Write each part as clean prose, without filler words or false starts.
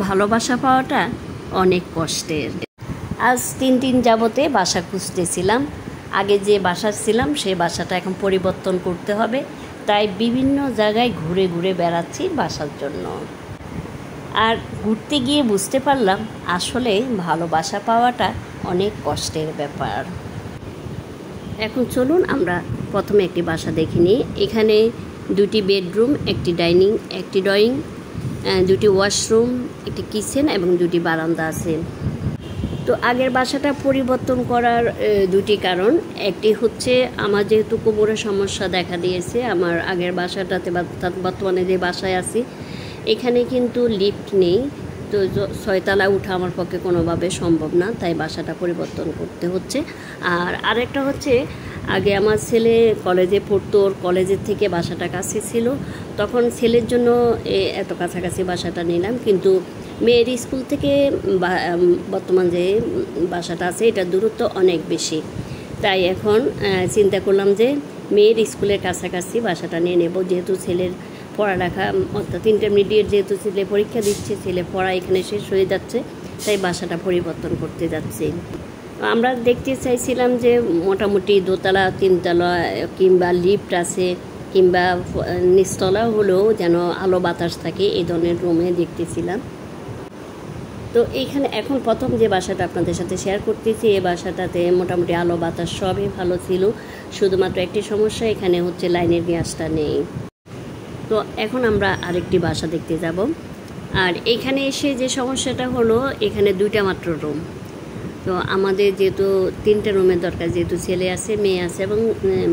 ভালোবাসা পাওয়াটা অনেক কষ্টের। আজ 3 দিন যাবতে বাসা খুঁজতেছিলাম। আগে যে বাসা ছিলাম সেই বাসাটা এখন পরিবর্তন করতে হবে, তাই বিভিন্ন জায়গায় ঘুরে ঘুরে বেড়াচ্ছি বাসার জন্য। আর ঘুরতে গিয়ে বুঝতে পারলাম আসলে ভালোবাসা পাওয়াটা অনেক কষ্টের ব্যাপার। এখন চলুন আমরা প্রথমে একটি বাসা দেখে নিই। এখানে 2টি বেডরুম, একটি ডাইনিং, একটি ড্রয়িং, 2টি ওয়াশরুম, একটি কিচেন এবং 2টি বারান্দা আছে। তো আগের বাসাটা পরিবর্তন করার 2টি কারণ। একটি হচ্ছে আমার যেহেতু কোমরের সমস্যা দেখা দিয়েছে, আমার আগের বাসাটাতে বর্তমানে যে বাসায় আছি এখানে কিন্তু লিফট নেই, তো 6 তলায় ওঠা আমার পক্ষে কোনোভাবে সম্ভব না, তাই বাসাটা পরিবর্তন করতে হচ্ছে। আর আরেকটা হচ্ছে আগে আমার ছেলে কলেজে পড়তো, ওর কলেজের থেকে বাসাটা কাছে ছিল, তখন ছেলের জন্য এত কাছাকাছি বাসাটা নিলাম, কিন্তু মেয়ের স্কুল থেকে বর্তমান যে বাসাটা আছে এটার দূরত্ব অনেক বেশি, তাই এখন চিন্তা করলাম যে মেয়ের স্কুলের কাছাকাছি বাসাটা নিয়ে নেব। যেহেতু ছেলের পড়ালেখা অর্থাৎ ইন্টারমিডিয়েট, যেহেতু ছেলে পরীক্ষা দিচ্ছে, ছেলে পড়া এখানে শেষ হয়ে যাচ্ছে, তাই বাসাটা পরিবর্তন করতে যাচ্ছি। আমরা দেখতে চাইছিলাম যে মোটামুটি 2 তলা 3 তলা কিংবা লিফট আছে, কিংবা নিচতলা হলেও যেন আলো বাতাস থাকে এই ধরনের রুমে দেখতেছিলাম। তো এইখানে এখন প্রথম যে বাসাটা আপনাদের সাথে শেয়ার করতেছি, এই বাসাটাতে মোটামুটি আলো বাতাস সবই ভালো ছিল, শুধুমাত্র একটি সমস্যা, এখানে হচ্ছে লাইনের গ্যাসটা নেই। তো এখন আমরা আরেকটি বাসা দেখতে যাব। আর এখানে এসে যে সমস্যাটা হলো, এখানে 2টা মাত্র রুম। তো আমাদের যেহেতু 3টা রুমের দরকার, যেহেতু ছেলে আছে, মেয়ে আছে এবং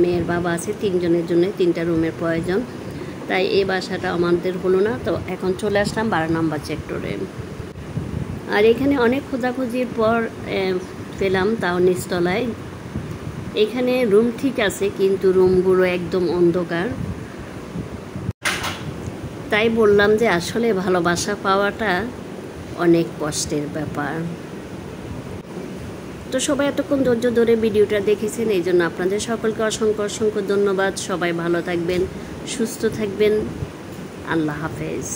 মেয়ের বাবা আছে, 3 জনের জন্য 3টা রুমের প্রয়োজন, তাই এই বাসাটা আমাদের হলো না। তো এখন চলে আসলাম 12 নম্বর সেক্টরে। আর এখানে অনেক খোঁজাখুঁজির পর পেলাম, তাও নিচতলায়। এখানে রুম ঠিক আছে, কিন্তু রুমগুলো একদম অন্ধকার, তাই বললাম যে আসলে ভালোবাসা পাওয়াটা অনেক কষ্টের ব্যাপার। তো সবাই এতক্ষণ ধৈর্য ধরে ভিডিওটা দেখেছেন, এই জন্য আপনাদের সকলকে অসংখ্য অসংখ্য ধন্যবাদ। সবাই ভালো থাকবেন, সুস্থ থাকবেন। আল্লাহ হাফেজ।